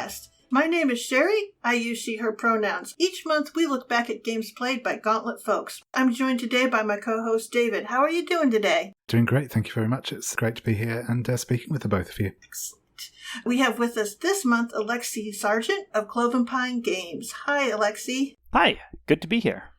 podcast. My name is Sherry. I use she, her pronouns. Each month, we look back at games played by Gauntlet folks. I'm joined today by my co-host, David. How are you doing today? Doing great. Thank you very much. It's great to be here and speaking with the both of you. Excellent. We have with us this month Alexi Sargent of Cloven Pine Games. Hi, Alexi. Hi. Good to be here.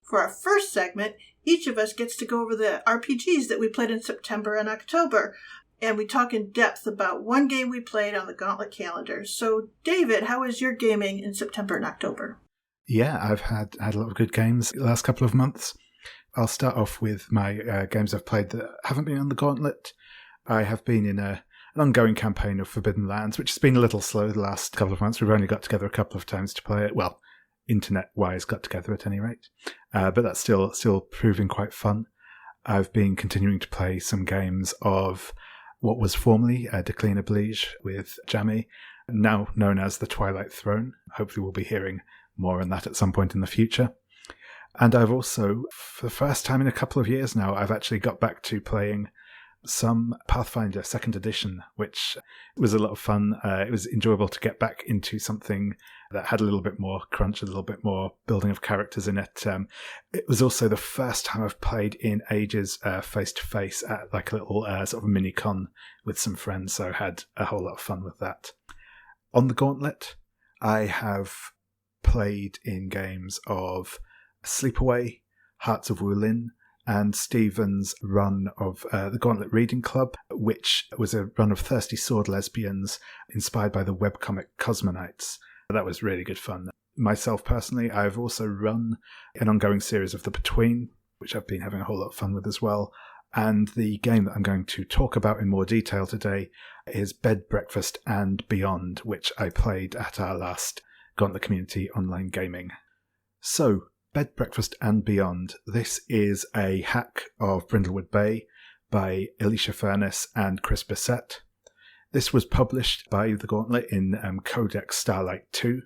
For our first segment, each of us gets to go over the RPGs that we played in September and October. And we talk in depth about one game we played on the Gauntlet calendar. So, David, how was your gaming in September and October? Yeah, I've had a lot of good games the last couple of months. I'll start off with my games I've played that haven't been on the Gauntlet. I have been in an ongoing campaign of Forbidden Lands, which has been a little slow the last couple of months. We've only got together a couple of times to play it. Well, internet-wise got together at any rate. But that's still proving quite fun. I've been continuing to play some games of what was formerly Decline Oblige with Jammy, now known as the Twilight Throne. Hopefully we'll be hearing more on that at some point in the future. And I've also, for the first time in a couple of years now, I've actually got back to playing some Pathfinder 2nd Edition, which was a lot of fun. It was enjoyable to get back into something that had a little bit more crunch, a little bit more building of characters in it. It was also the first time I've played in ages face-to-face at like a little sort of mini-con with some friends, so I had a whole lot of fun with that. On the Gauntlet, I have played in games of Sleepaway, Hearts of Wulin, and Stephen's run of the Gauntlet Reading Club, which was a run of Thirsty Sword Lesbians inspired by the webcomic Cosmonites. That was really good fun. Myself personally, I've also run an ongoing series of The Between, which I've been having a whole lot of fun with as well. And the game that I'm going to talk about in more detail today is Bed, Breakfast and Beyond, which I played at our last Gauntlet Community Online Gaming. So, Bed, Breakfast and Beyond. This is a hack of Brindlewood Bay by Alicia Furness and Chris Bissett. This was published by the Gauntlet in Codex Starlight 2.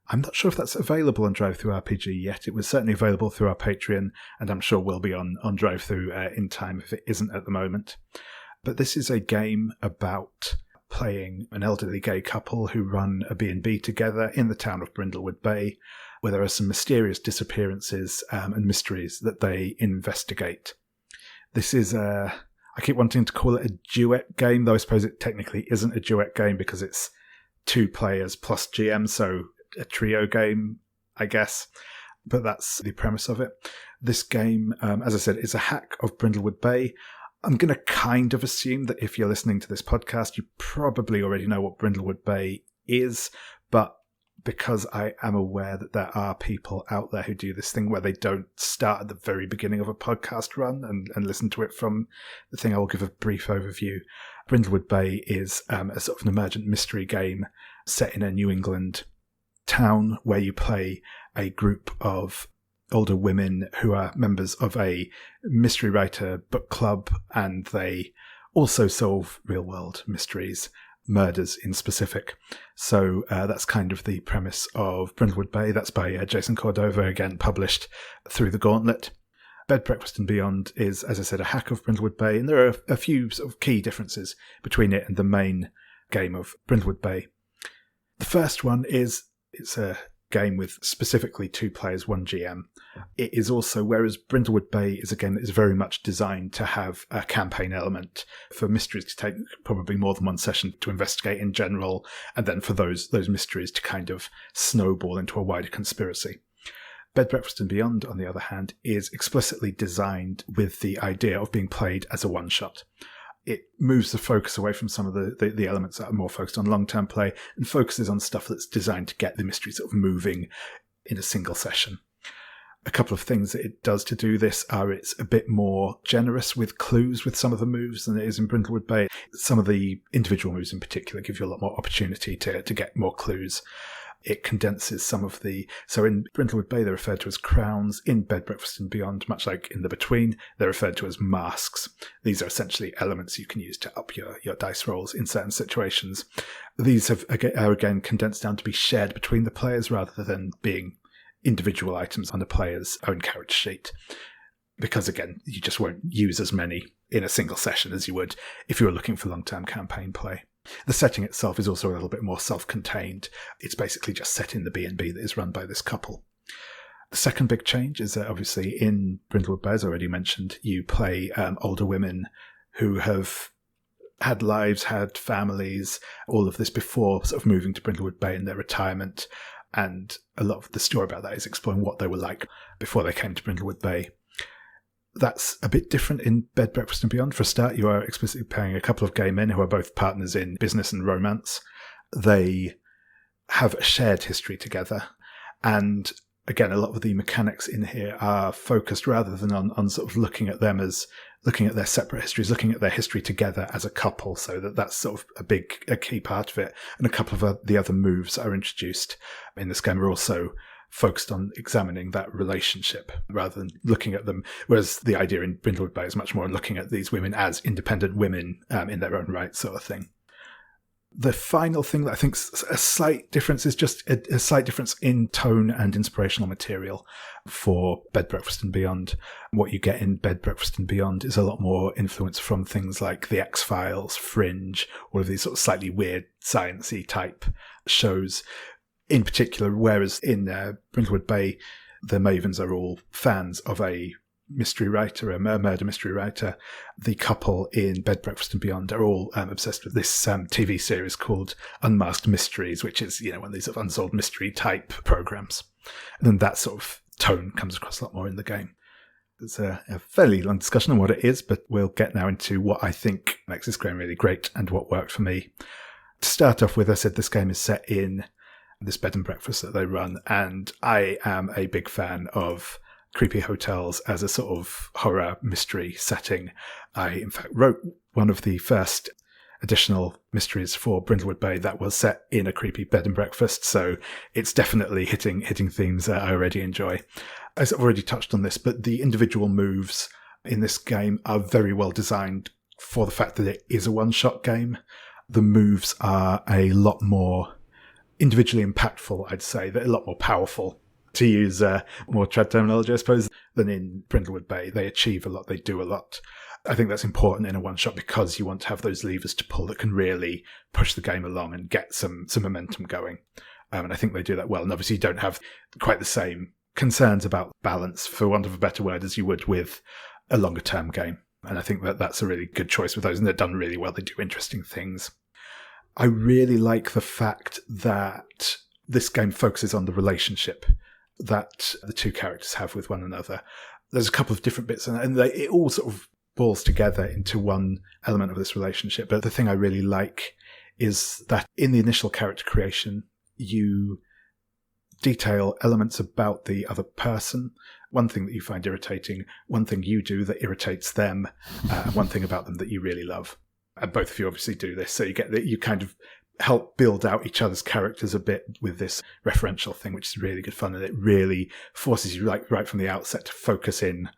I'm not sure if that's available on DriveThruRPG yet. It was certainly available through our Patreon, and I'm sure will be on DriveThru in time if it isn't at the moment. But this is a game about playing an elderly gay couple who run a B&B together in the town of Brindlewood Bay, where there are some mysterious disappearances and mysteries that they investigate. This is I keep wanting to call it a duet game, though I suppose it technically isn't a duet game because it's 2 players plus GM, so a trio game, I guess. But that's the premise of it. This game, as I said, is a hack of Brindlewood Bay. I'm going to kind of assume that if you're listening to this podcast, you probably already know what Brindlewood Bay is, but because I am aware that there are people out there who do this thing where they don't start at the very beginning of a podcast run and listen to it from the thing, I will give a brief overview. Brindlewood Bay is a sort of an emergent mystery game set in a New England town where you play a group of older women who are members of a mystery writer book club, and they also solve real-world mysteries, murders in specific. So that's kind of the premise of Brindlewood Bay. That's by Jason Cordova, again published through the Gauntlet. Bed, Breakfast and Beyond is, as I said, a hack of Brindlewood Bay, and there are a few sort of key differences between it and the main game of Brindlewood Bay. The first one is it's a game with specifically 2 players, 1 GM. It is also, whereas Brindlewood Bay is a game that is very much designed to have a campaign element for mysteries to take probably more than 1 session to investigate in general, and then for those mysteries to kind of snowball into a wider conspiracy. Bed, Breakfast and Beyond, on the other hand, is explicitly designed with the idea of being played as a one-shot. It moves the focus away from some of the elements that are more focused on long-term play and focuses on stuff that's designed to get the mystery sort of moving in a single session. A couple of things that it does to do this are it's a bit more generous with clues with some of the moves than it is in Brindlewood Bay. Some of the individual moves in particular give you a lot more opportunity to get more clues. It condenses some of the... So in Brindlewood Bay, they're referred to as crowns. In Bed, Breakfast and Beyond, much like in The Between, they're referred to as masks. These are essentially elements you can use to up your dice rolls in certain situations. These are again condensed down to be shared between the players rather than being individual items on the player's own character sheet. Because again, you just won't use as many in a single session as you would if you were looking for long-term campaign play. The setting itself is also a little bit more self-contained. It's basically just set in the B&B that is run by this couple. The second big change is that obviously in Brindlewood Bay, as I already mentioned, you play older women who have had lives, had families, all of this before sort of moving to Brindlewood Bay in their retirement. And a lot of the story about that is exploring what they were like before they came to Brindlewood Bay. That's a bit different in Bed, Breakfast and Beyond. For a start, you are explicitly playing a couple of gay men who are both partners in business and romance. They have a shared history together. And again, a lot of the mechanics in here are focused rather than on sort of looking at them as looking at their separate histories, looking at their history together as a couple. So that's sort of a key part of it. And a couple of the other moves that are introduced in this game are also focused on examining that relationship rather than looking at them. Whereas the idea in Brindlewood Bay is much more looking at these women as independent women in their own right, sort of thing. The final thing that I think is a slight difference is just a slight difference in tone and inspirational material for Bed, Breakfast and Beyond. What you get in Bed, Breakfast and Beyond is a lot more influence from things like The X-Files, Fringe, all of these sort of slightly weird sciencey type shows in particular, whereas in Brindlewood Bay, the Mavens are all fans of a mystery writer, a murder mystery writer. The couple in Bed, Breakfast and Beyond are all obsessed with this TV series called Unmasked Mysteries, which is, one of these sort of unsolved mystery type programs. And then that sort of tone comes across a lot more in the game. It's a fairly long discussion on what it is, but we'll get now into what I think makes this game really great and what worked for me. To start off with, I said this game is set in this bed and breakfast that they run, and I am a big fan of creepy hotels as a sort of horror mystery setting. I, in fact, wrote one of the first additional mysteries for Brindlewood Bay that was set in a creepy bed and breakfast, so it's definitely hitting themes that I already enjoy. I've already touched on this, but the individual moves in this game are very well designed for the fact that it is a one-shot game. The moves are a lot more individually impactful, I'd say. They're a lot more powerful, to use more trad terminology, I suppose, than in Brindlewood Bay. They achieve a lot, they do a lot. I think that's important in a one-shot because you want to have those levers to pull that can really push the game along and get some momentum going. And I think they do that well. And obviously you don't have quite the same concerns about balance, for want of a better word, as you would with a longer-term game. And I think that's a really good choice with those, and they're done really well. They do interesting things. I really like the fact that this game focuses on the relationship that the two characters have with one another. There's a couple of different bits, and it all sort of balls together into one element of this relationship. But the thing I really like is that in the initial character creation, you detail elements about the other person. One thing that you find irritating, one thing you do that irritates them, one thing about them that you really love. And both of you obviously do this, so you get that you kind of help build out each other's characters a bit with this referential thing, which is really good fun, and it really forces you right from the outset to focus in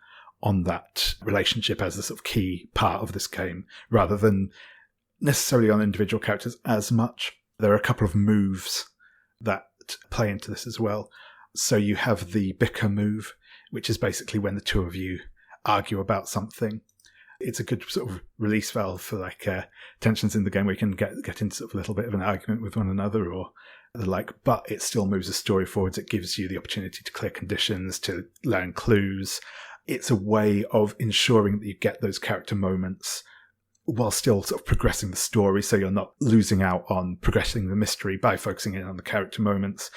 on that relationship as the sort of key part of this game, rather than necessarily on individual characters as much. There are a couple of moves that play into this as well. So you have the Bicker Move, which is basically when the two of you argue about something. It's a good sort of release valve for tensions in the game where you can get into sort of a little bit of an argument with one another or the like, but it still moves the story forwards. It gives you the opportunity to clear conditions, to learn clues. It's a way of ensuring that you get those character moments while still sort of progressing the story, so you're not losing out on progressing the mystery by focusing in on the character moments.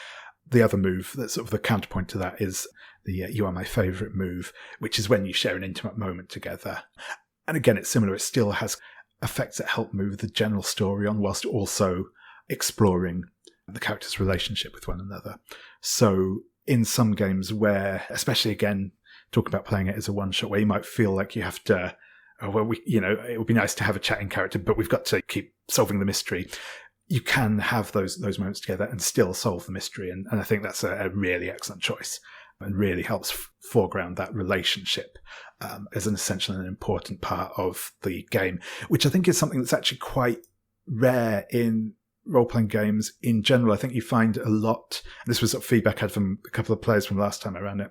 The other move, that's sort of the counterpoint to that, is the You Are My Favourite move, which is when you share an intimate moment together. And again, it's similar. It still has effects that help move the general story on whilst also exploring the character's relationship with one another. So in some games where, especially again, talking about playing it as a one-shot, where you might feel like you have to, it would be nice to have a chatting character, but we've got to keep solving the mystery. You can have those moments together and still solve the mystery. And I think that's a really excellent choice and really helps foreground that relationship as an essential and important part of the game, which I think is something that's actually quite rare in role-playing games in general. I think you find a lot, and this was sort of feedback I had from a couple of players from last time I ran it,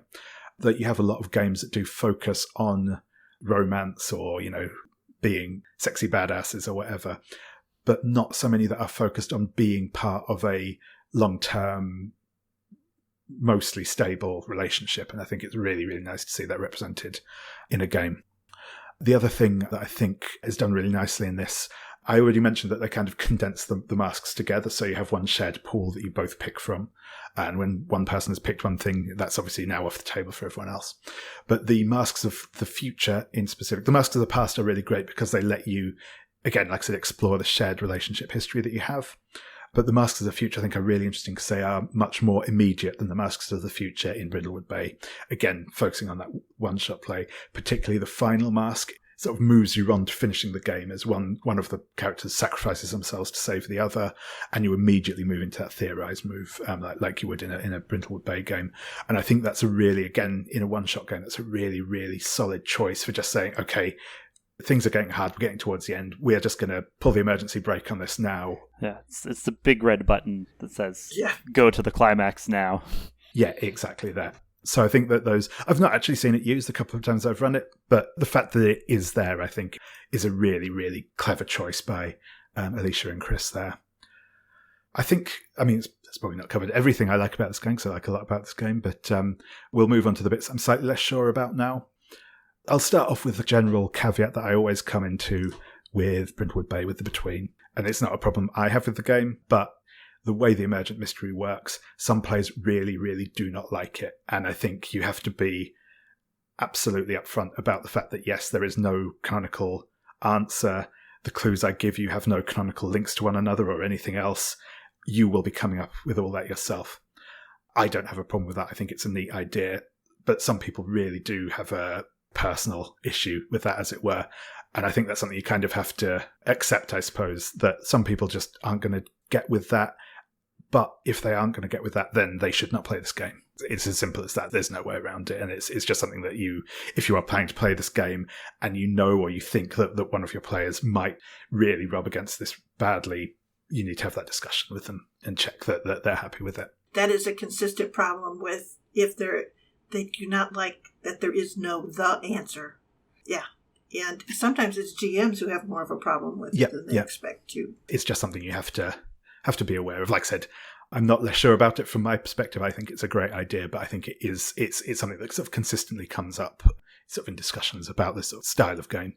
that you have a lot of games that do focus on romance or, being sexy badasses or whatever. but not so many that are focused on being part of a long-term, mostly stable relationship. And I think it's really, really nice to see that represented in a game. The other thing that I think is done really nicely in this, I already mentioned that they kind of condense the masks together, so you have one shared pool that you both pick from. And when one person has picked one thing, that's obviously now off the table for everyone else. But the masks of the future in specific, the masks of the past are really great because they let you, again, like I said, explore the shared relationship history that you have. But the masks of the future, I think, are really interesting because they are much more immediate than the masks of the future in Brindlewood Bay. Again, focusing on that one-shot play, particularly the final mask sort of moves you on to finishing the game as one of the characters sacrifices themselves to save the other, and you immediately move into that theorize move, like you would in a Brindlewood Bay game. And I think that's a really, again, in a one-shot game, that's a really, really solid choice for just saying, okay, things are getting hard, we're getting towards the end, we're just going to pull the emergency brake on this now. Yeah, it's the big red button that says, go to the climax now. Yeah, exactly that. So I think that those, I've not actually seen it used a couple of times I've run it, but the fact that it is there, I think, is a really, really clever choice by Alicia and Chris there. I think, I mean, it's probably not covered everything I like about this game, because I like a lot about this game, but we'll move on to the bits I'm slightly less sure about now. I'll start off with the general caveat that I always come into with Brindlewood Bay, with the Between. And it's not a problem I have with the game, but the way the emergent mystery works, some players really, really do not like it. And I think you have to be absolutely upfront about the fact that, yes, there is no canonical answer. The clues I give you have no canonical links to one another or anything else. You will be coming up with all that yourself. I don't have a problem with that. I think it's a neat idea. But some people really do have a personal issue with that, as it were. And I think that's something you kind of have to accept, I suppose, that some people just aren't going to get with that. But if they aren't going to get with that, then they should not play this game. It's as simple as that. There's no way around it. And it's just something that you, if you are planning to play this game and you know or you think that one of your players might really rub against this badly, you need to have that discussion with them and check that they're happy with it. That is a consistent problem with if they do not like that there is no the answer. Yeah. And sometimes it's GMs who have more of a problem with it than they expect to. It's just something you have to be aware of. Like I said, I'm not less sure about it from my perspective. I think it's a great idea, but I think it's something that sort of consistently comes up sort of in discussions about this sort of style of game.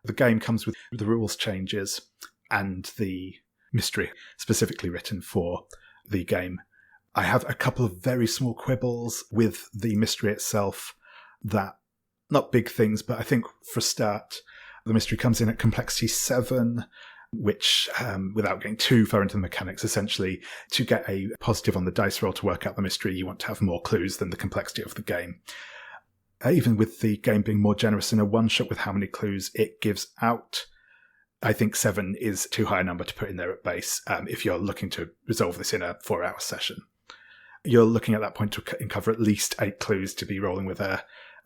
The game comes with the rules changes and the mystery specifically written for the game. I have a couple of very small quibbles with the mystery itself that, not big things, but I think for a start, the mystery comes in at complexity 7, which, without getting too far into the mechanics, essentially, to get a positive on the dice roll to work out the mystery, you want to have more clues than the complexity of the game. Even with the game being more generous in a one-shot with how many clues it gives out, I think 7 is too high a number to put in there at base if you're looking to resolve this in a 4-hour session. You're looking at that point to cover at least 8 clues to be rolling with a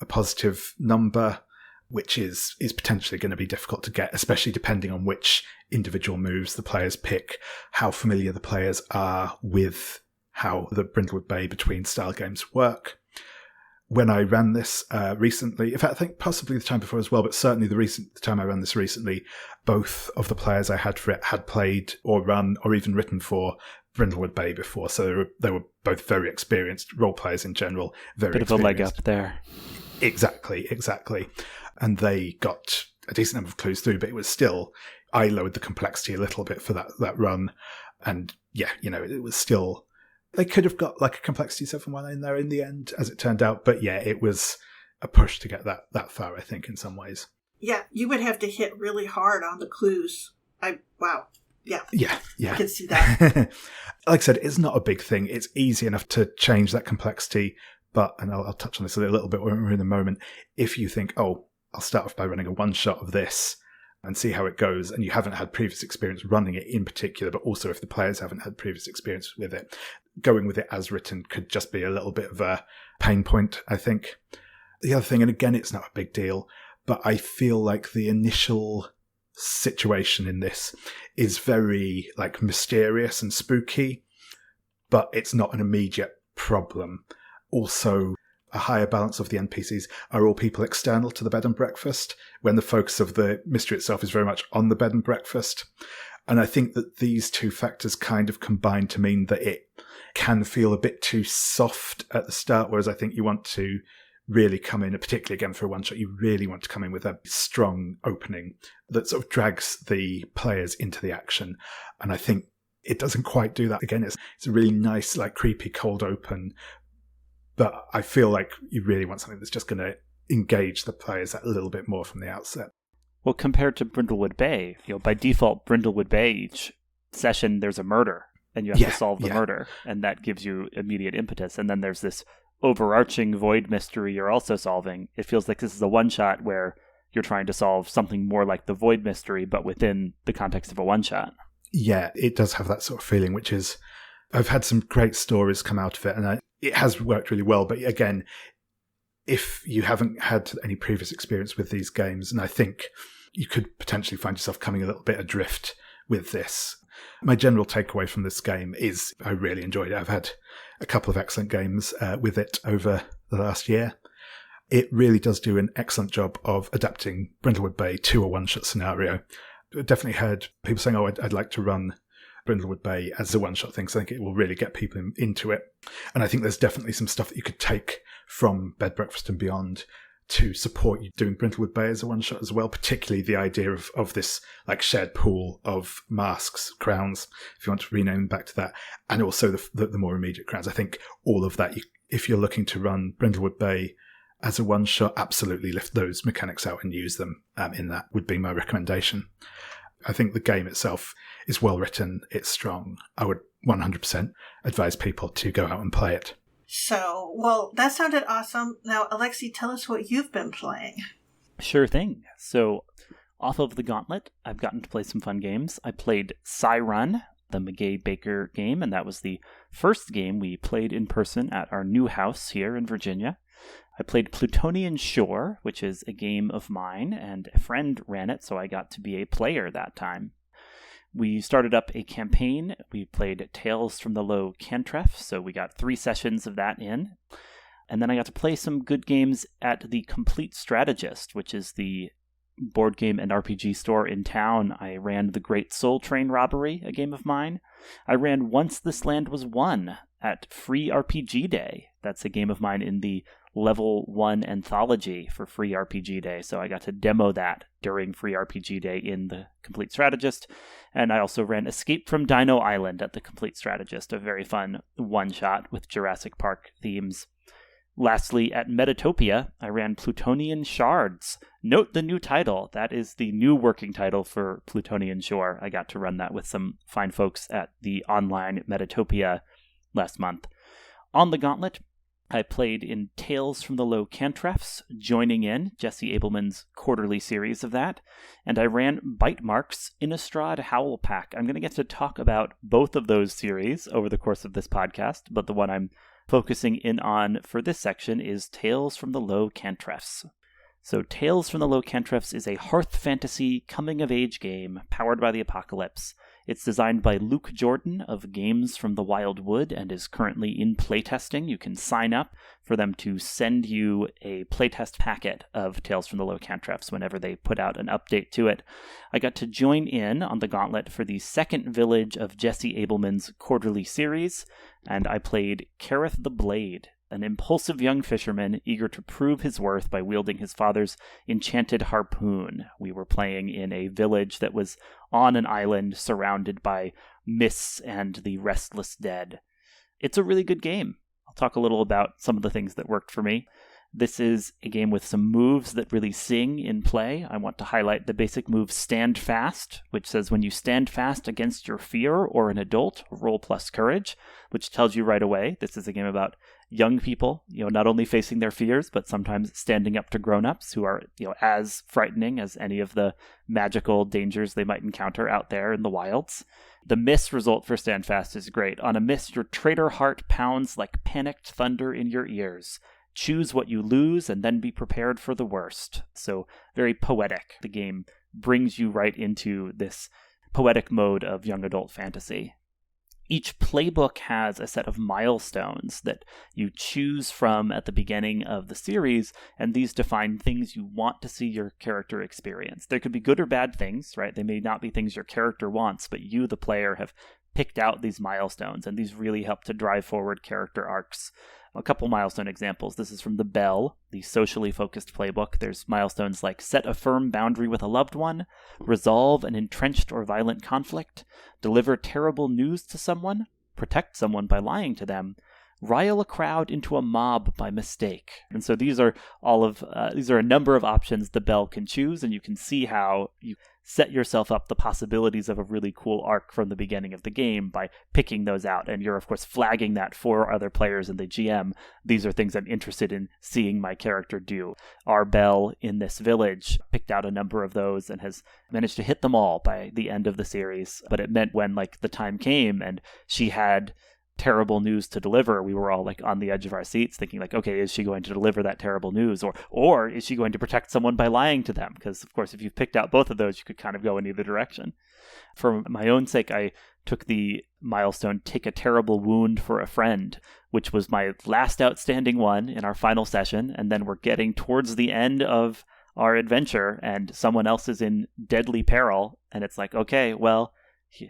positive number, which is potentially going to be difficult to get, especially depending on which individual moves the players pick, how familiar the players are with how the Brindlewood Bay Between style games work. When I ran this recently, in fact, I think possibly the time before as well, but certainly the time I ran this recently, both of the players I had for it had played or run or even written for Brindlewood Bay before, so they were both very experienced role players in general. Bit of a leg up there. Exactly. And they got a decent number of clues through, but it was still, I lowered the complexity a little bit for that run. And yeah, it was still, they could have got like a complexity 7 one in there in the end, as it turned out. But yeah, it was a push to get that far, I think, in some ways. Yeah, you would have to hit really hard on the clues. Wow. Yeah. I can see that. Like I said, it's not a big thing. It's easy enough to change that complexity. But, and I'll touch on this a little bit when we're in the moment, if you think, I'll start off by running a one-shot of this and see how it goes, and you haven't had previous experience running it in particular, but also if the players haven't had previous experience with it, going with it as written could just be a little bit of a pain point, I think. The other thing, and again, it's not a big deal, but I feel like the initial situation in this is very mysterious and spooky, but it's not an immediate problem. Also, a higher balance of the NPCs are all people external to the bed and breakfast, when the focus of the mystery itself is very much on the bed and breakfast. And I think that these two factors kind of combine to mean that it can feel a bit too soft at the start, whereas I think you want to really come in, particularly again for a one-shot, you really want to come in with a strong opening that sort of drags the players into the action. And I think it doesn't quite do that. Again, it's a really nice, like creepy cold open, but I feel like you really want something that's just going to engage the players a little bit more from the outset. Well, compared to Brindlewood Bay, by default, Brindlewood Bay, each session there's a murder, and you have to solve the murder, and that gives you immediate impetus. And then there's this overarching void mystery you're also solving. It feels like this is a one-shot where you're trying to solve something more like the void mystery, but within the context of a one-shot. Yeah, it does have that sort of feeling, which is, I've had some great stories come out of it, and it has worked really well. But again, if you haven't had any previous experience with these games, and I think you could potentially find yourself coming a little bit adrift with this. My general takeaway from this game is I really enjoyed it. I've had a couple of excellent games with it over the last year. It really does do an excellent job of adapting Brindlewood Bay to a one-shot scenario. I definitely heard people saying, I'd like to run Brindlewood Bay as a one-shot thing, so I think it will really get people into it. And I think there's definitely some stuff that you could take from Bed, Breakfast and Beyond to support you doing Brindlewood Bay as a one-shot as well, particularly the idea of this like shared pool of masks, crowns, if you want to rename them back to that, and also the more immediate crowns. I think all of that, if you're looking to run Brindlewood Bay as a one-shot, absolutely lift those mechanics out and use them in that would be my recommendation. I think the game itself is well written, it's strong. I would 100% advise people to go out and play it. So, well, that sounded awesome. Now, Alexi, tell us what you've been playing. Sure thing. So, off of the Gauntlet, I've gotten to play some fun games. I played Run, the McGay Baker game, and that was the first game we played in person at our new house here in Virginia. I played Plutonian Shore, which is a game of mine, and a friend ran it, so I got to be a player that time. We started up a campaign. We played Tales from the Low Cantrefs, so we got 3 sessions of that in. And then I got to play some good games at the Complete Strategist, which is the board game and RPG store in town. I ran The Great Soul Train Robbery, a game of mine. I ran Once This Land Was Won at Free RPG Day. That's a game of mine in the Level 1 anthology for Free RPG Day, so I got to demo that during Free RPG Day in the Complete Strategist. And I also ran Escape from Dino Island at the Complete Strategist, a very fun one-shot with Jurassic Park themes. Lastly, at Metatopia, I ran Plutonian Shards. Note the new title. That is the new working title for Plutonian Shore. I got to run that with some fine folks at the online Metatopia last month. On the Gauntlet, I played in Tales from the Low Cantrefs, joining in Jesse Abelman's quarterly series of that, and I ran Bite Marks Innistrad Howl Pack. I'm going to get to talk about both of those series over the course of this podcast, but the one I'm focusing in on for this section is Tales from the Low Cantrefs. So Tales from the Low Cantrefs is a hearth fantasy coming-of-age game powered by the apocalypse. It's designed by Luke Jordan of Games from the Wild Wood and is currently in playtesting. You can sign up for them to send you a playtest packet of Tales from the Low Cantrefs whenever they put out an update to it. I got to join in on the Gauntlet for the second village of Jesse Abelman's quarterly series, and I played Kareth the Blade, an impulsive young fisherman eager to prove his worth by wielding his father's enchanted harpoon. We were playing in a village that was on an island surrounded by mists and the restless dead. It's a really good game. I'll talk a little about some of the things that worked for me. This is a game with some moves that really sing in play. I want to highlight the basic move Stand Fast, which says when you stand fast against your fear or an adult, roll plus courage, which tells you right away this is a game about young people, not only facing their fears, but sometimes standing up to grown-ups who are, as frightening as any of the magical dangers they might encounter out there in the wilds. The miss result for Stand Fast is great. On a miss, your traitor heart pounds like panicked thunder in your ears. Choose what you lose and then be prepared for the worst. So very poetic. The game brings you right into this poetic mode of young adult fantasy. Each playbook has a set of milestones that you choose from at the beginning of the series, and these define things you want to see your character experience. There could be good or bad things, right? They may not be things your character wants, but you, the player, have picked out these milestones, and these really help to drive forward character arcs. A couple milestone examples. This is from the Bell, the socially focused playbook. There's milestones like set a firm boundary with a loved one, resolve an entrenched or violent conflict, deliver terrible news to someone, protect someone by lying to them, rile a crowd into a mob by mistake. And so these are a number of options the Bell can choose, and you can see how you set yourself up the possibilities of a really cool arc from the beginning of the game by picking those out. And you're, of course, flagging that for other players in the GM. These are things I'm interested in seeing my character do. Our Belle in this village picked out a number of those and has managed to hit them all by the end of the series. But it meant when the time came and she had terrible news to deliver, we were all on the edge of our seats thinking okay, is she going to deliver that terrible news, or is she going to protect someone by lying to them? Because of course, if you've picked out both of those, you could kind of go in either direction. For my own sake, I took the milestone take a terrible wound for a friend, which was my last outstanding one in our final session, and then we're getting towards the end of our adventure and someone else is in deadly peril, and it's okay, well,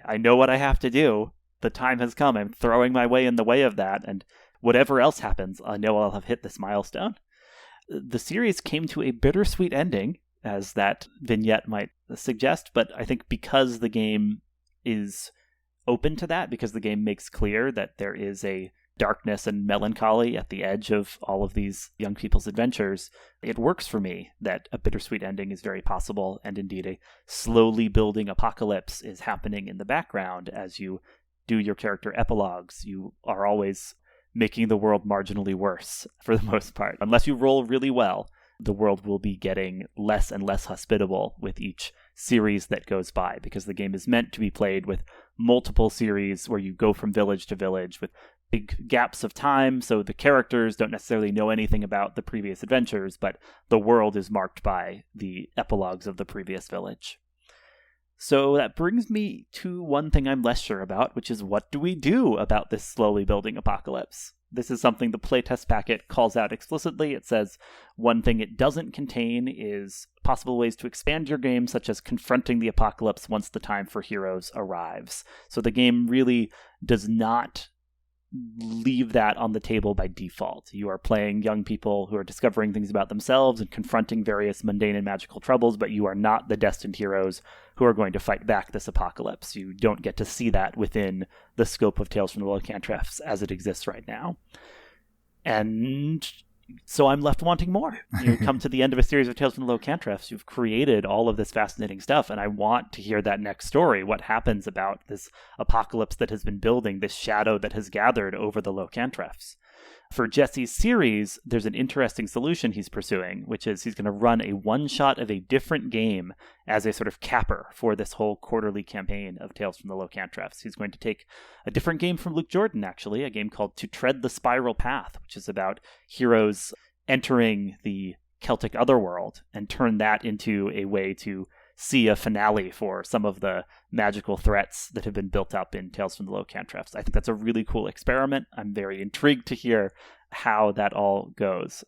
I know what I have to do. The time has come. I'm throwing my way in the way of that, and whatever else happens, I know I'll have hit this milestone. The series came to a bittersweet ending, as that vignette might suggest, but I think because the game is open to that, because the game makes clear that there is a darkness and melancholy at the edge of all of these young people's adventures, it works for me that a bittersweet ending is very possible, and indeed a slowly building apocalypse is happening in the background as you do your character epilogues. You are always making the world marginally worse for the most part. Unless you roll really well, the world will be getting less and less hospitable with each series that goes by, because the game is meant to be played with multiple series where you go from village to village with big gaps of time, so the characters don't necessarily know anything about the previous adventures, but the world is marked by the epilogues of the previous village. So that brings me to one thing I'm less sure about, which is what do we do about this slowly building apocalypse? This is something the playtest packet calls out explicitly. It says one thing it doesn't contain is possible ways to expand your game, such as confronting the apocalypse once the time for heroes arrives. So the game really does not leave that on the table by default. You are playing young people who are discovering things about themselves and confronting various mundane and magical troubles, but you are not the destined heroes who are going to fight back this apocalypse. You don't get to see that within the scope of Tales from the Low Cantrefs as it exists right now. And so I'm left wanting more. You come to the end of a series of Tales from the Low Cantrefs. You've created all of this fascinating stuff, and I want to hear that next story. What happens about this apocalypse that has been building, this shadow that has gathered over the Low Cantrefs? For Jesse's series, there's an interesting solution he's pursuing, which is he's going to run a one-shot of a different game as a sort of capper for this whole quarterly campaign of Tales from the Low Cantrefs. He's going to take a different game from Luke Jordan, actually, a game called To Tread the Spiral Path, which is about heroes entering the Celtic Otherworld, and turn that into a way to see a finale for some of the magical threats that have been built up in Tales from the Low Cantrefs. I think that's a really cool experiment. I'm very intrigued to hear how that all goes.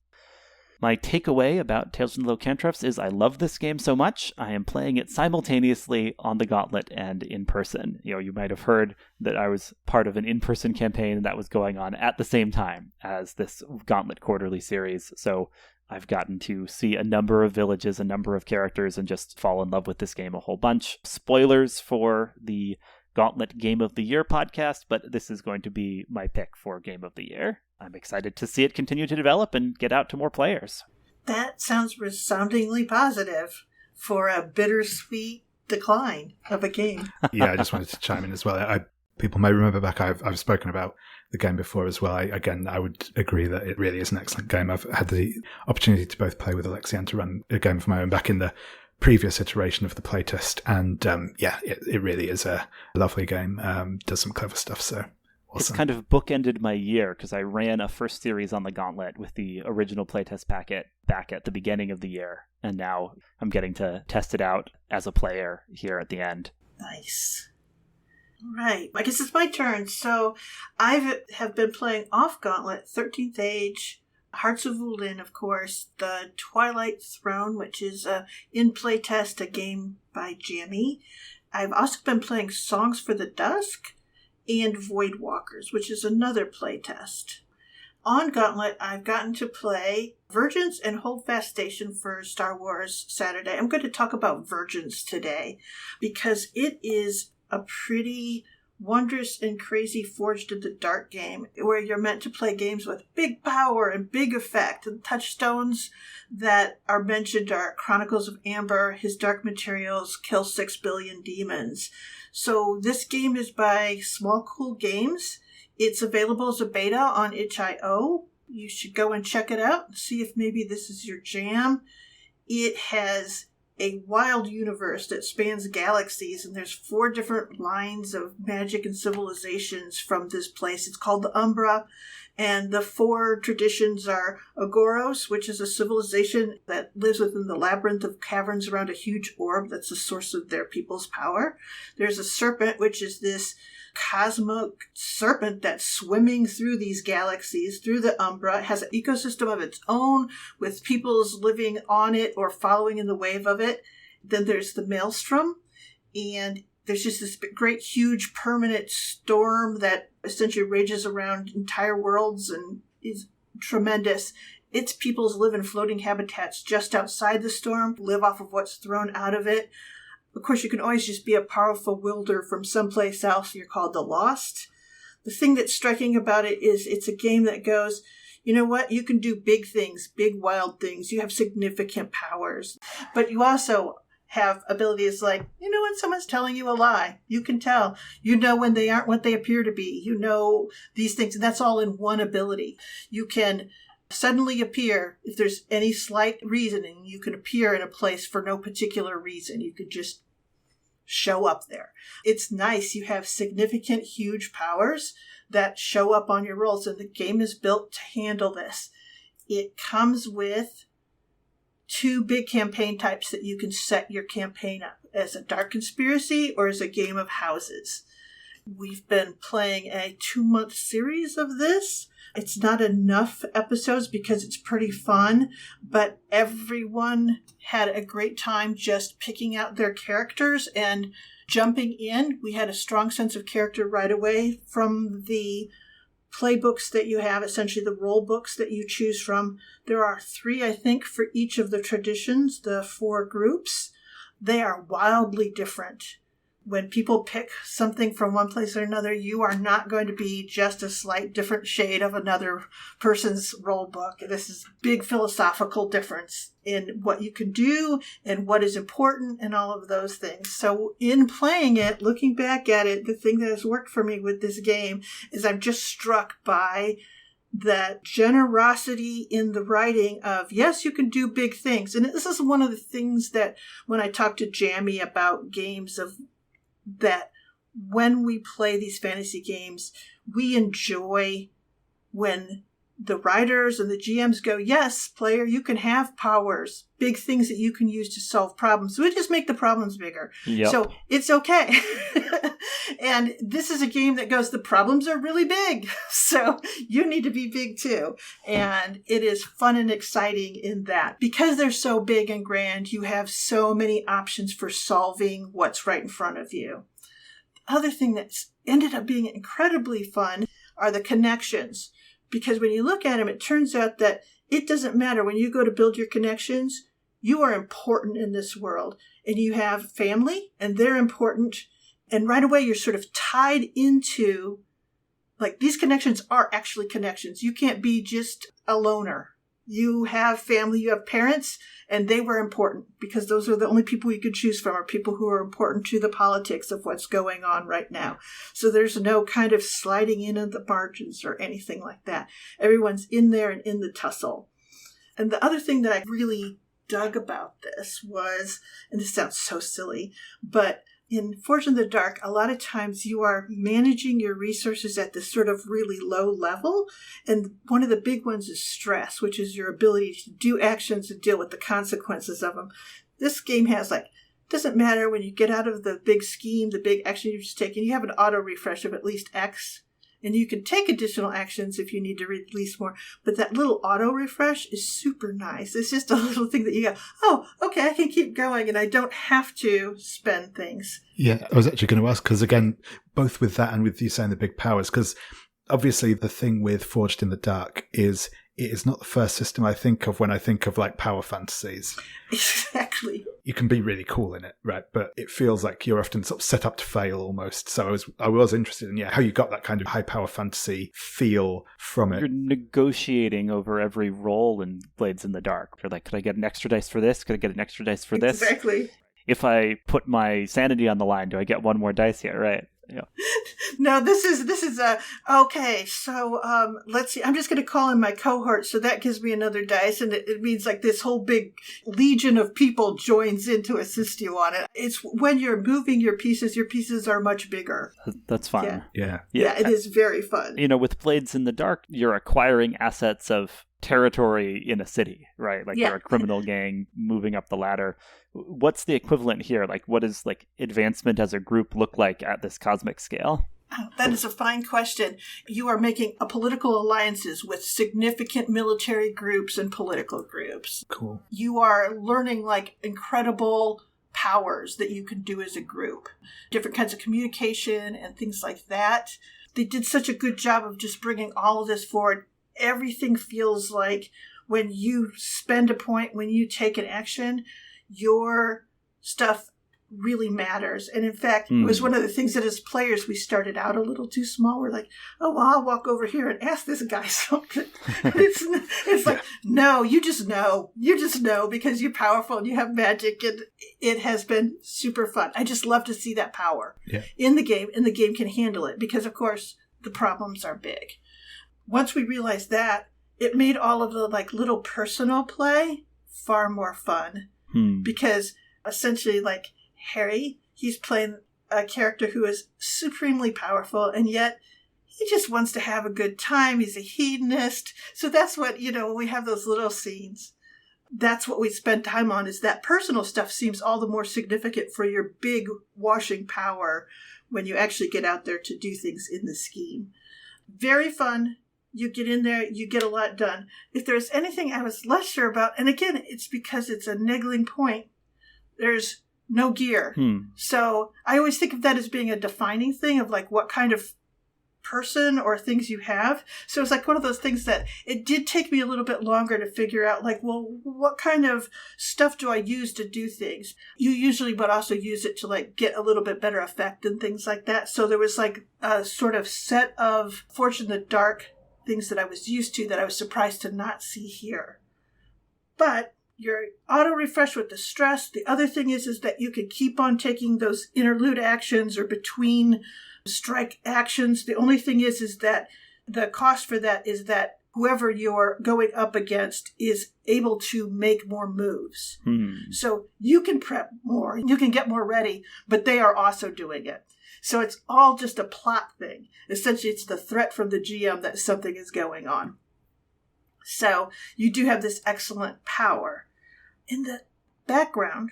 My takeaway about Tales from the Low Cantrefs is I love this game so much, I am playing it simultaneously on the Gauntlet and in person. You might have heard that I was part of an in-person campaign that was going on at the same time as this Gauntlet quarterly series, so I've gotten to see a number of villages, a number of characters, and just fall in love with this game a whole bunch. Spoilers for the Gauntlet Game of the Year podcast, but this is going to be my pick for Game of the Year. I'm excited to see it continue to develop and get out to more players. That sounds resoundingly positive for a bittersweet decline of a game. Yeah, I just wanted to chime in as well. People may remember back, I've spoken about the game before as well. I would agree that it really is an excellent game. I've had the opportunity to both play with Alexi and to run a game of my own back in the previous iteration of the playtest. And it really is a lovely game. Does some clever stuff, so awesome. It's kind of bookended my year because I ran a first series on the Gauntlet with the original playtest packet back at the beginning of the year. And now I'm getting to test it out as a player here at the end. Nice. Right. I guess it's my turn. So I have been playing off Gauntlet, 13th Age, Hearts of Wulin, of course, the Twilight Throne, which is a in playtest, a game by Jammy. I've also been playing Songs for the Dusk and Voidwalkers, which is another playtest. On Gauntlet, I've gotten to play Vergence and Holdfast Station for Star Wars Saturday. I'm going to talk about Vergence today because it is a pretty wondrous and crazy Forged in the Dark game where you're meant to play games with big power and big effect. And touchstones that are mentioned are Chronicles of Amber, His Dark Materials, Kill 6 Billion Demons. So this game is by Small Cool Games. It's available as a beta on itch.io. You should go and check it out and see if maybe this is your jam. It has a wild universe that spans galaxies, and there's 4 different lines of magic and civilizations from this place. It's called the Umbra, and the 4 traditions are Agoros, which is a civilization that lives within the labyrinth of caverns around a huge orb that's the source of their people's power. There's a Serpent, which is this cosmic serpent that's swimming through these galaxies, through the Umbra. It has an ecosystem of its own with peoples living on it or following in the wave of it. Then there's the Maelstrom, and there's just this great, huge, permanent storm that essentially rages around entire worlds and is tremendous. Its peoples live in floating habitats just outside the storm, live off of what's thrown out of it. Of course, you can always just be a powerful wielder from someplace else. You're called the Lost. The thing that's striking about it is it's a game that goes, you know what? You can do big things, big wild things. You have significant powers. But you also have abilities like, you know when someone's telling you a lie. You can tell. You know when they aren't what they appear to be. You know these things. And that's all in one ability. You can suddenly appear if there's any slight reasoning. You can appear in a place for no particular reason. You could just show up there. It's nice. You have significant, huge powers that show up on your rolls, and the game is built to handle this. It comes with 2 big campaign types that you can set your campaign up as a dark conspiracy or as a game of houses. We've been playing a 2-month series of this. It's not enough episodes because it's pretty fun, but everyone had a great time just picking out their characters and jumping in. We had a strong sense of character right away from the playbooks that you have, essentially the role books that you choose from. There are 3, I think, for each of the traditions, the 4 groups. They are wildly different. When people pick something from one place or another, you are not going to be just a slight different shade of another person's role book. This is a big philosophical difference in what you can do and what is important and all of those things. So in playing it, looking back at it, the thing that has worked for me with this game is I'm just struck by that generosity in the writing of, yes, you can do big things. And this is one of the things that when I talk to Jammy about games of that when we play these fantasy games, we enjoy when the writers and the GMs go, yes, player, you can have powers, big things that you can use to solve problems. We just make the problems bigger. Yep. So it's okay. And this is a game that goes, the problems are really big. So you need to be big too. And it is fun and exciting in that. Because they're so big and grand, you have so many options for solving what's right in front of you. The other thing that's ended up being incredibly fun are the connections. Because when you look at them, it turns out that it doesn't matter. When you go to build your connections, you are important in this world. And you have family, and they're important. And right away, you're sort of tied into, like, these connections are actually connections. You can't be just a loner. You have family, you have parents, and they were important because those are the only people you could choose from, are people who are important to the politics of what's going on right now. So there's no kind of sliding in at the margins or anything like that. Everyone's in there and in the tussle. And the other thing that I really dug about this was, and this sounds so silly, but in Forged in the Dark, a lot of times you are managing your resources at this sort of really low level. And one of the big ones is stress, which is your ability to do actions and deal with the consequences of them. This game has like doesn't matter when you get out of the big scheme, the big action you're just taking, you have an auto refresh of at least X. And you can take additional actions if you need to release more. But that little auto refresh is super nice. It's just a little thing that you go, oh, okay, I can keep going and I don't have to spend things. Yeah, I was actually going to ask, because again, both with that and with you saying the big powers, because obviously the thing with Forged in the Dark is it is not the first system I think of when I think of like power fantasies. Exactly. You can be really cool in it, right? But it feels like you're often sort of set up to fail almost. So I was interested in how you got that kind of high power fantasy feel from it. You're negotiating over every roll in Blades in the Dark. You're like, could I get an extra dice for this? Could I get an extra dice for this? Exactly. If I put my sanity on the line, do I get one more dice here? Right. Yeah. No, this is okay. So let's see. I'm just going to call in my cohort, so that gives me another dice, and it means like this whole big legion of people joins in to assist you on it. It's when you're moving your pieces are much bigger. That's fun. Yeah. It is very fun. With Blades in the Dark, you're acquiring assets of territory in a city, right? Like you're a criminal gang moving up the ladder. What's the equivalent here? Like, what does like advancement as a group look like at this cosmic scale? Oh, that is a fine question. You are making political alliances with significant military groups and political groups. Cool. You are learning like incredible powers that you can do as a group. Different kinds of communication and things like that. They did such a good job of just bringing all of this forward. Everything feels like when you spend a point, when you take an action, your stuff really matters. And in fact, it was one of the things that as players, we started out a little too small. We're like, oh, well, I'll walk over here and ask this guy something. It's like, no, you just know. You just know because you're powerful and you have magic. And it has been super fun. I just love to see that power in the game. And the game can handle it because, of course, the problems are big. Once we realized that, it made all of the like little personal play far more fun. Because essentially, like Harry, he's playing a character who is supremely powerful, and yet he just wants to have a good time. He's a hedonist. So that's what, when we have those little scenes, that's what we spend time on, is that personal stuff seems all the more significant for your big washing power when you actually get out there to do things in the scheme. Very fun. You get in there, you get a lot done. If there's anything I was less sure about, and again, it's because it's a niggling point, there's no gear. So I always think of that as being a defining thing of like what kind of person or things you have. So it's like one of those things that it did take me a little bit longer to figure out, like, well, what kind of stuff do I use to do things? You usually would also use it to like get a little bit better effect and things like that. So there was like a sort of set of Forged in the Dark things that I was used to that I was surprised to not see here. But you're auto-refresh with the stress. The other thing is that you can keep on taking those interlude actions or between strike actions. The only thing is that the cost for that is that whoever you're going up against is able to make more moves. So you can prep more, you can get more ready, but they are also doing it. So it's all just a plot thing. Essentially, it's the threat from the GM that something is going on. So you do have this excellent power. In the background,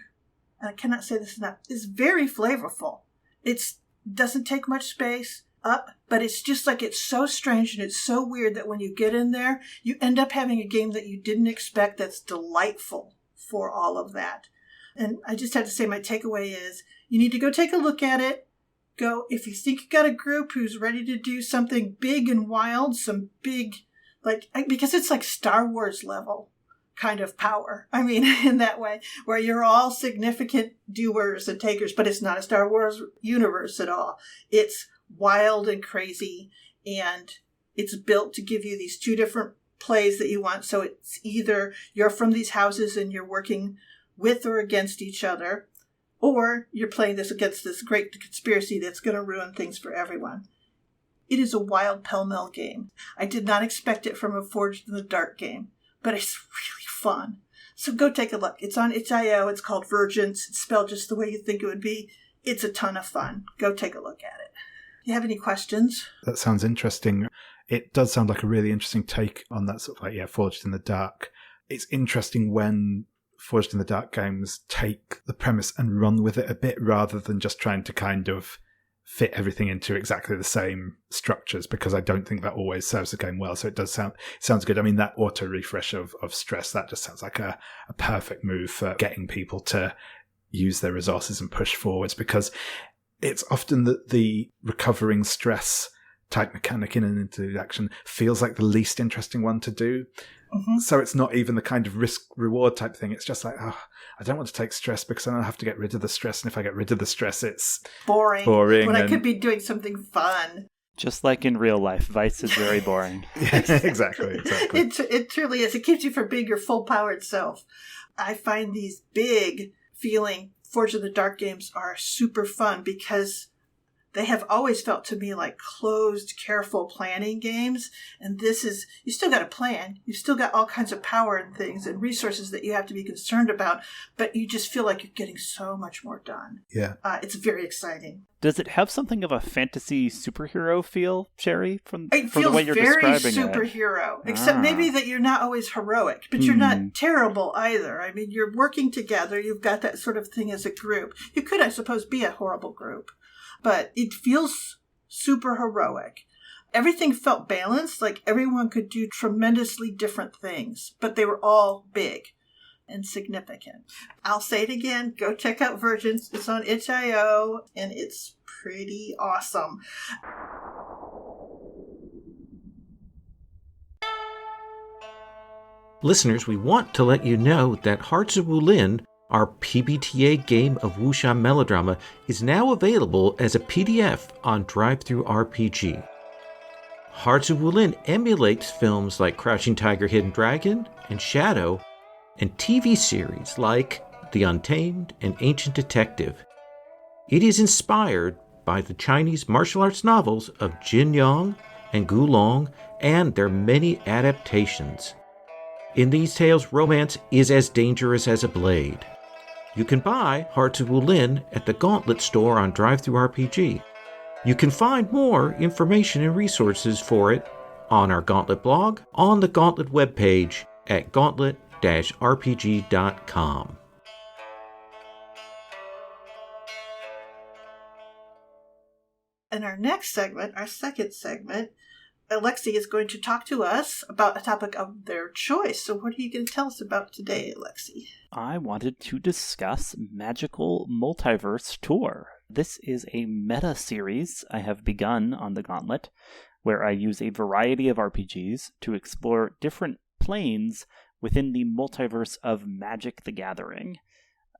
and I cannot say this enough, is very flavorful. It doesn't take much space up, but it's just like it's so strange and it's so weird that when you get in there, you end up having a game that you didn't expect that's delightful for all of that. And I just have to say my takeaway is you need to go take a look at it. Go, if you think you've got a group who's ready to do something big and wild, some big, because it's like Star Wars level kind of power. I mean, in that way, where you're all significant doers and takers, but it's not a Star Wars universe at all. It's wild and crazy, and it's built to give you these two different plays that you want. So it's either you're from these houses and you're working with or against each other, or you're playing this against this great conspiracy that's going to ruin things for everyone. It is a wild pell-mell game. I did not expect it from a Forged in the Dark game, but it's really fun. So go take a look. It's on itch.io. It's called Vergence. It's spelled just the way you think it would be. It's a ton of fun. Go take a look at it. Do you have any questions? That sounds interesting. It does sound like a really interesting take on that sort of Forged in the Dark. It's interesting when Forged in the Dark games take the premise and run with it a bit rather than just trying to kind of fit everything into exactly the same structures, because I don't think that always serves the game well. So it sounds good. I mean, that auto refresh of stress, that just sounds like a perfect move for getting people to use their resources and push forwards, because it's often that the recovering stress type mechanic in an interlude action feels like the least interesting one to do. Mm-hmm. So it's not even the kind of risk-reward type thing. It's just like, I don't want to take stress because then I'll have to get rid of the stress. And if I get rid of the stress, it's boring. When I could be doing something fun. Just like in real life, Vice is very boring. Yeah, exactly. It truly is. It keeps you from being your full-powered self. I find these big feeling Forged in the Dark games are super fun because they have always felt to me like closed, careful planning games. And this is, you still got to plan. You've still got all kinds of power and things and resources that you have to be concerned about. But you just feel like you're getting so much more done. Yeah. It's very exciting. Does it have something of a fantasy superhero feel, Sherry, from the way you're describing it? It feels very superhero, except maybe that you're not always heroic, but you're not terrible either. I mean, you're working together. You've got that sort of thing as a group. You could, I suppose, be a horrible group. But it feels super heroic. Everything felt balanced, like everyone could do tremendously different things, but they were all big and significant. I'll say it again, go check out Vergence. It's on itch.io, and it's pretty awesome. Listeners, we want to let you know that Hearts of Wulin, our PBTA game of wuxia melodrama, is now available as a PDF on DriveThruRPG. Hearts of Wulin emulates films like Crouching Tiger, Hidden Dragon and Shadow, and TV series like The Untamed and Ancient Detective. It is inspired by the Chinese martial arts novels of Jin Yong and Gu Long and their many adaptations. In these tales, romance is as dangerous as a blade. You can buy Hearts of Wulin at the Gauntlet store on DriveThruRPG. You can find more information and resources for it on our Gauntlet blog, on the Gauntlet webpage at gauntlet-rpg.com. In our next segment, our second segment, Alexi is going to talk to us about a topic of their choice. So what are you going to tell us about today, Alexi? I wanted to discuss Magical Multiverse Tour. This is a meta series I have begun on the Gauntlet, where I use a variety of RPGs to explore different planes within the multiverse of Magic the Gathering.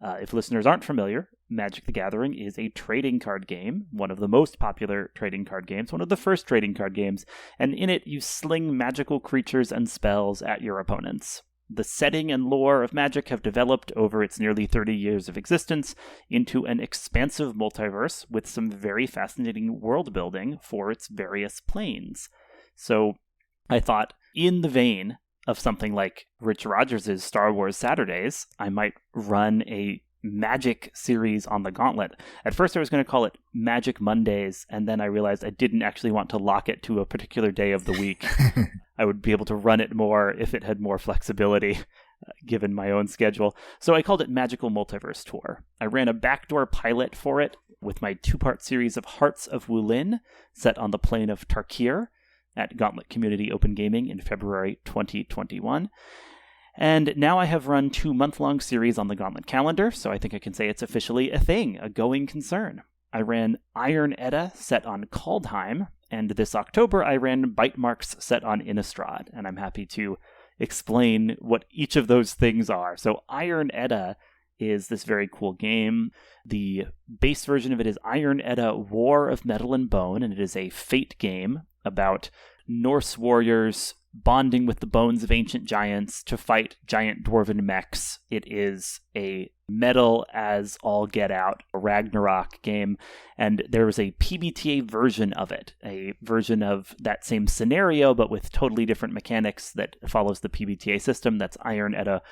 If listeners aren't familiar, Magic the Gathering is a trading card game, one of the most popular trading card games, one of the first trading card games, and in it you sling magical creatures and spells at your opponents. The setting and lore of Magic have developed over its nearly 30 years of existence into an expansive multiverse with some very fascinating world building for its various planes. So I thought, in the vein of something like Rich Rogers' Star Wars Saturdays, I might run a Magic series on the Gauntlet. At first I was going to call it Magic Mondays, and then I realized I didn't actually want to lock it to a particular day of the week. I would be able to run it more if it had more flexibility, given my own schedule. So I called it Magical Multiverse Tour. I ran a backdoor pilot for it with my two-part series of Hearts of Wulin, set on the plane of Tarkir, at Gauntlet Community Open Gaming in February 2021. And now I have run 2 month-long series on the Gauntlet calendar, so I think I can say it's officially a thing, a going concern. I ran Iron Edda set on Kaldheim, and this October I ran Bite Marks set on Innistrad, and I'm happy to explain what each of those things are. So Iron Edda is this very cool game. The base version of it is Iron Edda War of Metal and Bone, and it is a Fate game about Norse warriors bonding with the bones of ancient giants to fight giant dwarven mechs. It is a metal as all get out, a Ragnarok game, and there was a PBTA version of it, a version of that same scenario but with totally different mechanics that follows the PBTA system. That's Iron Edda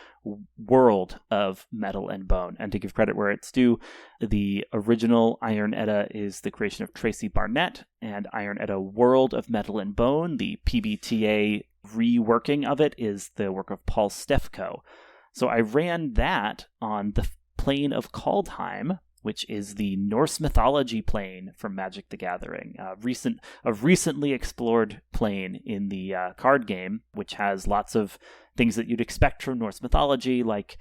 World of Metal and Bone. And to give credit where it's due, the original Iron Edda is the creation of Tracy Barnett, and Iron Edda World of Metal and Bone, the PBTA reworking of it, is the work of Paul Stefko. So I ran that on the plane of Kaldheim, which is the Norse mythology plane from Magic the Gathering, a recently explored plane in the card game, which has lots of things that you'd expect from Norse mythology, like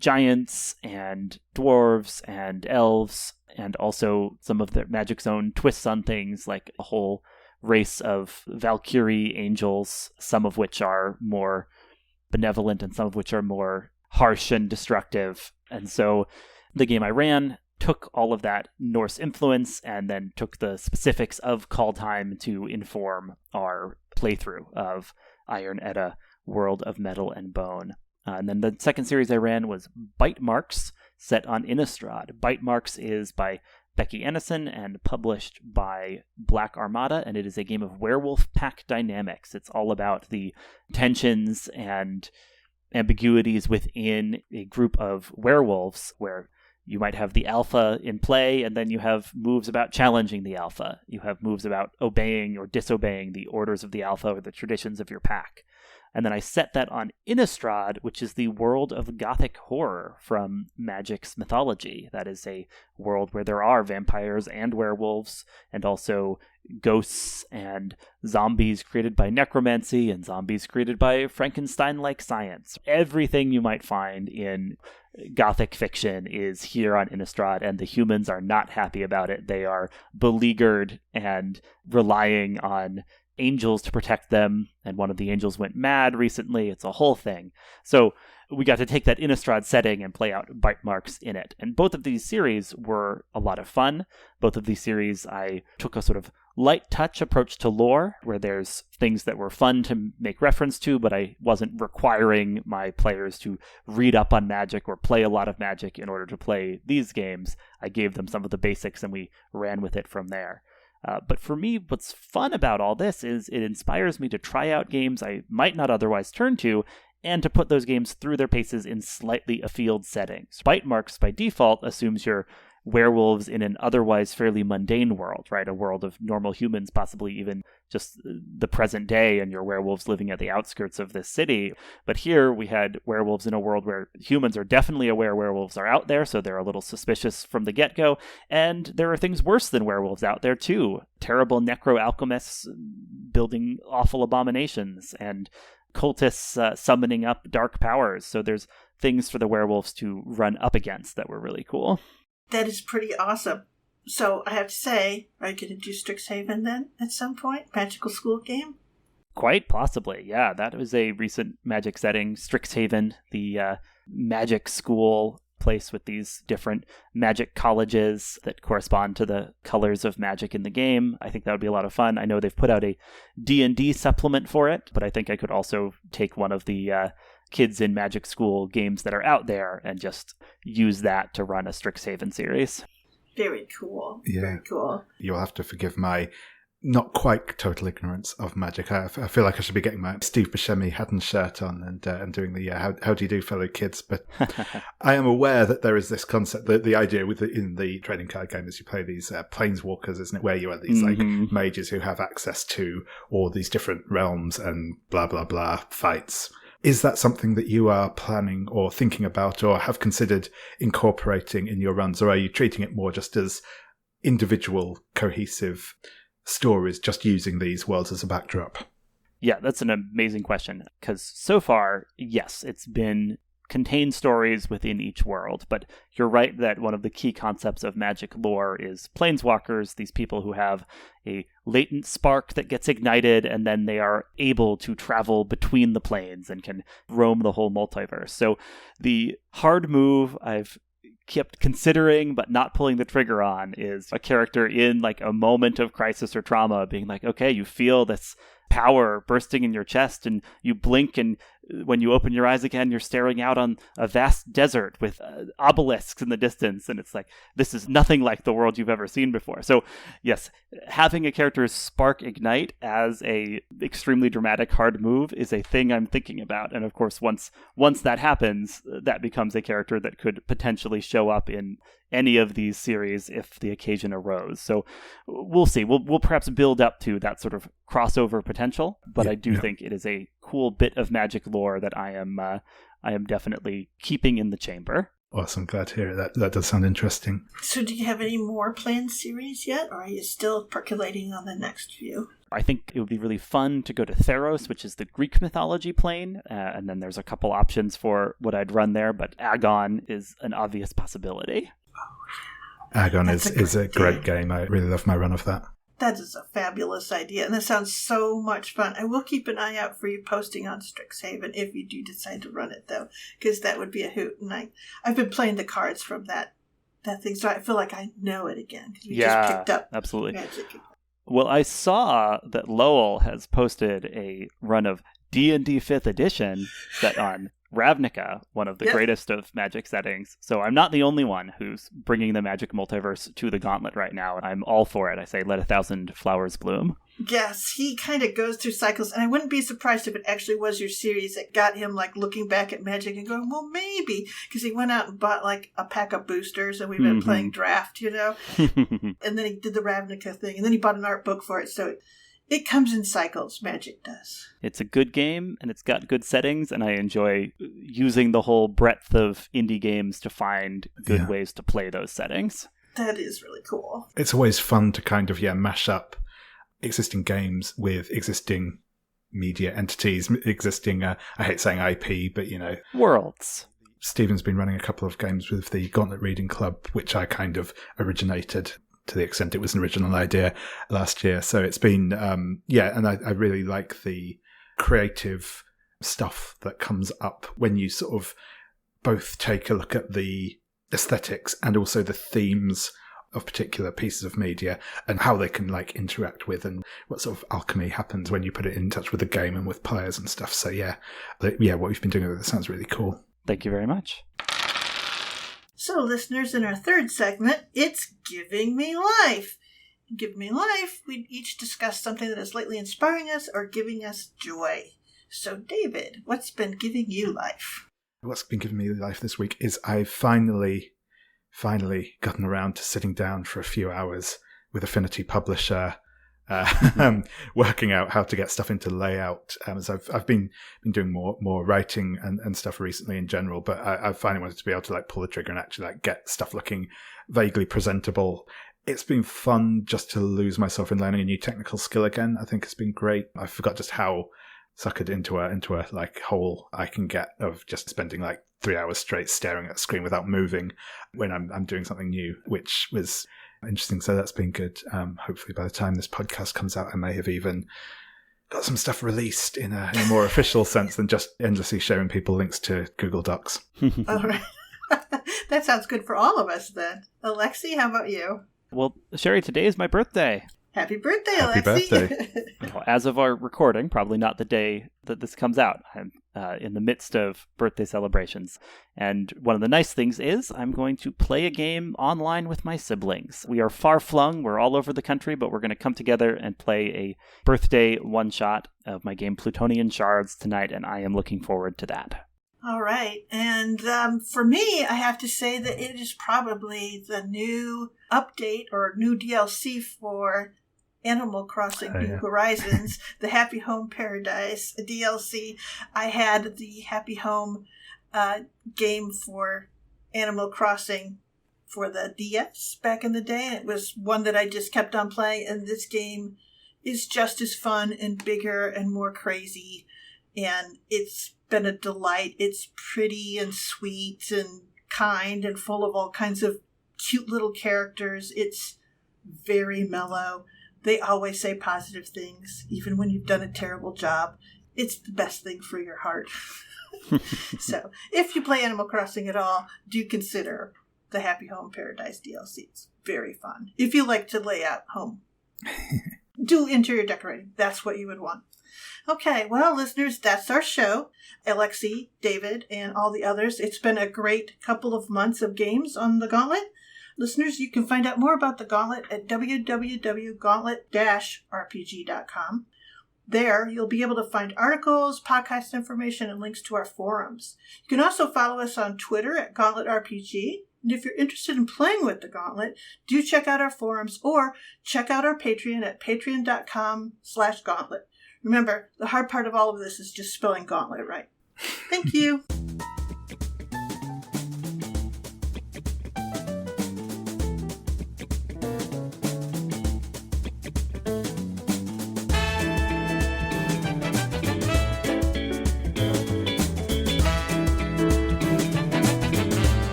giants and dwarves and elves, and also some of the Magic's own twists on things, like a whole race of Valkyrie angels, some of which are more benevolent and some of which are more harsh and destructive. And so the game I ran took all of that Norse influence and then took the specifics of Kaldheim to inform our playthrough of Iron Edda, World of Metal and Bone. And then the second series I ran was Bite Marks, set on Innistrad. Bite Marks is by Becky Ennison and published by Black Armada, and it is a game of werewolf pack dynamics. It's all about the tensions and ambiguities within a group of werewolves, where you might have the alpha in play, and then you have moves about challenging the alpha. You have moves about obeying or disobeying the orders of the alpha or the traditions of your pack. And then I set that on Innistrad, which is the world of gothic horror from Magic's mythology. That is a world where there are vampires and werewolves, and also ghosts and zombies created by necromancy and zombies created by Frankenstein-like science. Everything you might find in gothic fiction is here on Innistrad, and the humans are not happy about it. They are beleaguered and relying on angels to protect them, and one of the angels went mad recently. It's a whole thing. So we got to take that Innistrad setting and play out Bite Marks in it. And both of these series were a lot of fun. Both of these series, I took a sort of light touch approach to lore, where there's things that were fun to make reference to, but I wasn't requiring my players to read up on Magic or play a lot of Magic in order to play these games. I gave them some of the basics and we ran with it from there. But for me, what's fun about all this is it inspires me to try out games I might not otherwise turn to, and to put those games through their paces in slightly afield settings. Bite Marks, by default, assumes you're werewolves in an otherwise fairly mundane world, right? A world of normal humans, possibly even just the present day, and your werewolves living at the outskirts of this city. But here we had werewolves in a world where humans are definitely aware werewolves are out there, so they're a little suspicious from the get-go. And there are things worse than werewolves out there too. Terrible necro-alchemists building awful abominations, and cultists summoning up dark powers. So there's things for the werewolves to run up against that were really cool. That is pretty awesome. So I have to say, are you going to do Strixhaven then at some point? Magical School game? Quite possibly, yeah. That was a recent Magic setting. Strixhaven, the Magic School place with these different Magic colleges that correspond to the colors of Magic in the game. I think that would be a lot of fun. I know they've put out a D&D supplement for it, but I think I could also take one of the Kids in Magic School games that are out there and just use that to run a Strixhaven series. Very cool. Yeah. Very cool. You'll have to forgive my not quite total ignorance of Magic. I feel like I should be getting my Steve Buscemi hat and shirt on and doing the how do you do, fellow kids? But I am aware that there is this concept, the idea in the trading card game is you play these planeswalkers, isn't it? Where you are these like mages who have access to all these different realms and blah, blah, blah fights. Is that something that you are planning or thinking about or have considered incorporating in your runs, or are you treating it more just as individual, cohesive stories, just using these worlds as a backdrop? Yeah, that's an amazing question, because so far, yes, it's been contained stories within each world, but you're right that one of the key concepts of Magic lore is planeswalkers, these people who have a latent spark that gets ignited, and then they are able to travel between the planes and can roam the whole multiverse. So the hard move I've kept considering but not pulling the trigger on is a character in like a moment of crisis or trauma being like, okay, you feel this power bursting in your chest and you blink, and when you open your eyes again, you're staring out on a vast desert with obelisks in the distance, and it's like, this is nothing like the world you've ever seen before. So yes, having a character's spark ignite as a extremely dramatic hard move is a thing I'm thinking about. And of course, once that happens, that becomes a character that could potentially show up in any of these series if the occasion arose. So we'll see. We'll perhaps build up to that sort of crossover potential, but I do think it is a cool bit of Magic lore that I am definitely keeping in the chamber. Awesome, glad to hear it. That does sound interesting. So do you have any more planned series yet, or are you still percolating on the next few? I think it would be really fun to go to Theros, which is the Greek mythology plane, and then there's a couple options for what I'd run there, but Agon is an obvious possibility. Agon is a great game. I really love my run of that. That is a fabulous idea, and that sounds so much fun. I will keep an eye out for you posting on Strixhaven if you do decide to run it, though, because that would be a hoot. And I've been playing the cards from that thing, so I feel like I know it again. Because we just picked up absolutely. Magic. Well, I saw that Lowell has posted a run of D&D 5th edition set on Ravnica, one of the greatest of Magic settings. So I'm not the only one who's bringing the Magic multiverse to the Gauntlet right now. I'm all for it. I say let 1,000 flowers bloom. Yes, he kind of goes through cycles, and I wouldn't be surprised if it actually was your series that got him like looking back at Magic and going, well, maybe, because he went out and bought like a pack of boosters, and we've been playing Draft, you know, and then he did the Ravnica thing, and then he bought an art book for it, so it comes in cycles, Magic does. It's a good game, and it's got good settings, and I enjoy using the whole breadth of indie games to find good ways to play those settings. That is really cool. It's always fun to kind of, mash up existing games with existing media entities, existing, I hate saying IP, but, worlds. Stephen's been running a couple of games with the Gauntlet Reading Club, which I kind of originated to the extent it was an original idea last year. So it's been, and I really like the creative stuff that comes up when you sort of both take a look at the aesthetics and also the themes of particular pieces of media and how they can like interact with and what sort of alchemy happens when you put it in touch with the game and with players and stuff. So what we've been doing with it sounds really cool. Thank you very much. So listeners, in our third segment, it's Giving Me Life. In Giving Me Life, we each discuss something that is lately inspiring us or giving us joy. So David, what's been giving you life? What's been giving me life this week is I've finally gotten around to sitting down for a few hours with Affinity Publisher, working out how to get stuff into layout. As I've been doing more writing and stuff recently in general, but I finally wanted to be able to like pull the trigger and actually like get stuff looking vaguely presentable. It's been fun just to lose myself in learning a new technical skill again. I think it's been great. I forgot just how suckered into a like hole I can get of just spending like 3 hours straight staring at the screen without moving when I'm doing something new, which was interesting. So that's been good. Hopefully by the time this podcast comes out, I may have even got some stuff released in a more official sense than just endlessly showing people links to Google Docs. All right. That sounds good for all of us then. Alexi, how about you? Well, Sherry, today is my birthday. Happy birthday, Happy Alexi. birthday. As of our recording, probably not the day that this comes out. I'm in the midst of birthday celebrations. And one of the nice things is I'm going to play a game online with my siblings. We are far flung. We're all over the country, but we're going to come together and play a birthday one-shot of my game Plutonian Shards tonight, and I am looking forward to that. All right. And for me, I have to say that it is probably the new update or new DLC for Animal Crossing New Horizons, the Happy Home Paradise DLC. I had the Happy Home game for Animal Crossing for the DS back in the day, and it was one that I just kept on playing, and this game is just as fun and bigger and more crazy, and it's been a delight. It's pretty and sweet and kind and full of all kinds of cute little characters. It's very mellow. They always say positive things, even when you've done a terrible job. It's the best thing for your heart. So, if you play Animal Crossing at all, do consider the Happy Home Paradise DLC. It's very fun. If you like to lay out home, do interior decorating. That's what you would want. Okay, well, listeners, that's our show. Alexi, David, and all the others. It's been a great couple of months of games on the Gauntlet. Listeners, you can find out more about the Gauntlet at www.gauntlet-rpg.com. There, you'll be able to find articles, podcast information, and links to our forums. You can also follow us on Twitter at GauntletRPG. And if you're interested in playing with the Gauntlet, do check out our forums or check out our Patreon at patreon.com/gauntlet. Remember, the hard part of all of this is just spelling gauntlet right. Thank you.